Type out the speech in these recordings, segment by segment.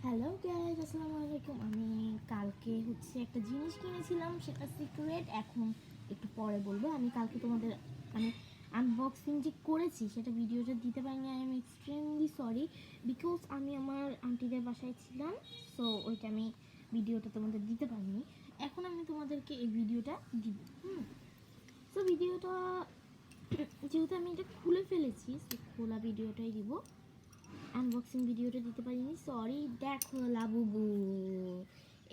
Hello guys, আসসালামু আলাইকুম। আমি কালকে একটা জিনিস কিনেছিলাম, সেটা সিক্রেট, এখন একটু পরে বলবো। আমি কালকে তোমাদের আনবক্সিং যে করেছি সেটা ভিডিওটা দিতে পারিনি। I am extremely sorry, because আমি আমার আন্টিদের বাসায় ছিলাম, সো ওইটা আমি ভিডিওটা তোমাদের দিতে পারিনি। এখন আমি তোমাদেরকে এই ভিডিওটা দিব। তো ভিডিওটা যেহেতু আমি এটা খুলে ফেলেছি, খোলা ভিডিওটাই দিব। আনবক্সিং ভিডিওটা দিতে পারিনি, সরি। দেখো লাবুবু,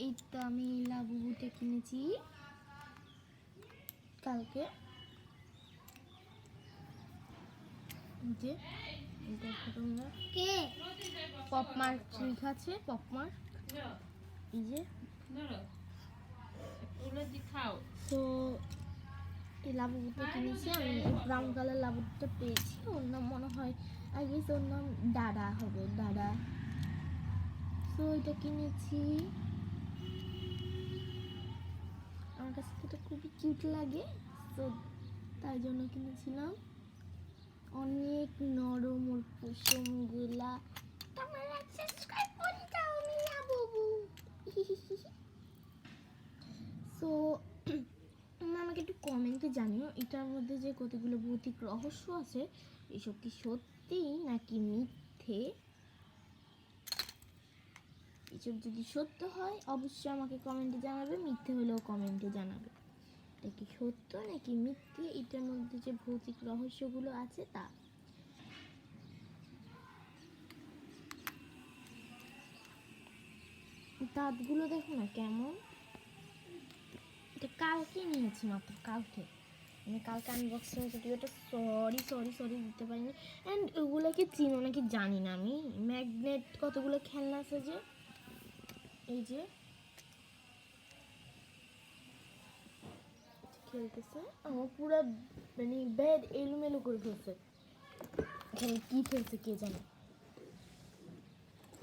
এই তো আমি লাবুবুটা কিনেছি কালকে। যে দেখো তোমরা, কে পপমার্ক লেখা আছে, পপমার্ক। এই যে তো এই লাবুবুটা কিনেছি আমি। ব্রাউন কালার লাবুবুটা পেয়েছি, ওর নাম মনে হয়, আই গেস ওর নাম দাদা হবে, দাদা। তো এটা কিনেছি, আমার কাছে এটা খুবই কিউট লাগে, তো তাই জন্য কিনেছিলাম। অনেক নরম ওর কুসুমগুলা। তোমরা সাবস্ক্রাইব করে দাও, আমি লাবুবু। সো আমাকে একটু কমেন্টে জানিও এটার মধ্যে যে কতগুলো ভৌতিক রহস্য আছে, এসব কি সত্যি নাকি মিথ্যে। এসব যদি সত্য হয় অবশ্যই আমাকে কমেন্টে জানাবে, মিথ্যে হলেও কমেন্টে জানাবে। এটা কি সত্য নাকি মিথ্যে, এটার মধ্যে যে ভৌতিক রহস্যগুলো আছে তা। দাঁতগুলো দেখো না কেমন। এটা কালকে নিয়েছি, মাত্র কালকে। আমি কালকে আনবক্সিং ভিডিওটা সরি সরি সরি দিতে পারিনি। অ্যান্ড ওগুলোকে চিনো নাকি জানি না আমি। ম্যাগনেট কতগুলো খেলনা আছে যে, এই যে খেলতেছে, আমার পুরো বেড এলোমেলো করে ফেলছে। এখানে কি ফেলছে কে জানে।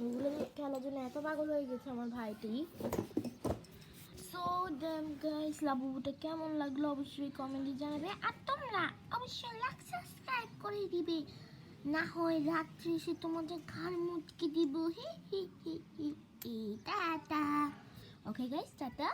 ওগুলো খেলার জন্য এত পাগল হয়ে গেছে আমার ভাইটি। সো ড্যাম গাইস, লাবুবুটা কেমন লাগলো অবশ্যই কমেন্টে জানাবে। আর তোমরা অবশ্যই লাইক সাবস্ক্রাইব করে দিবে, না হয় রাত্রে এসে তোমাদের ঘাড় মুটকে দিব। হি হি হি হি। টাটা। Okay guys, tata.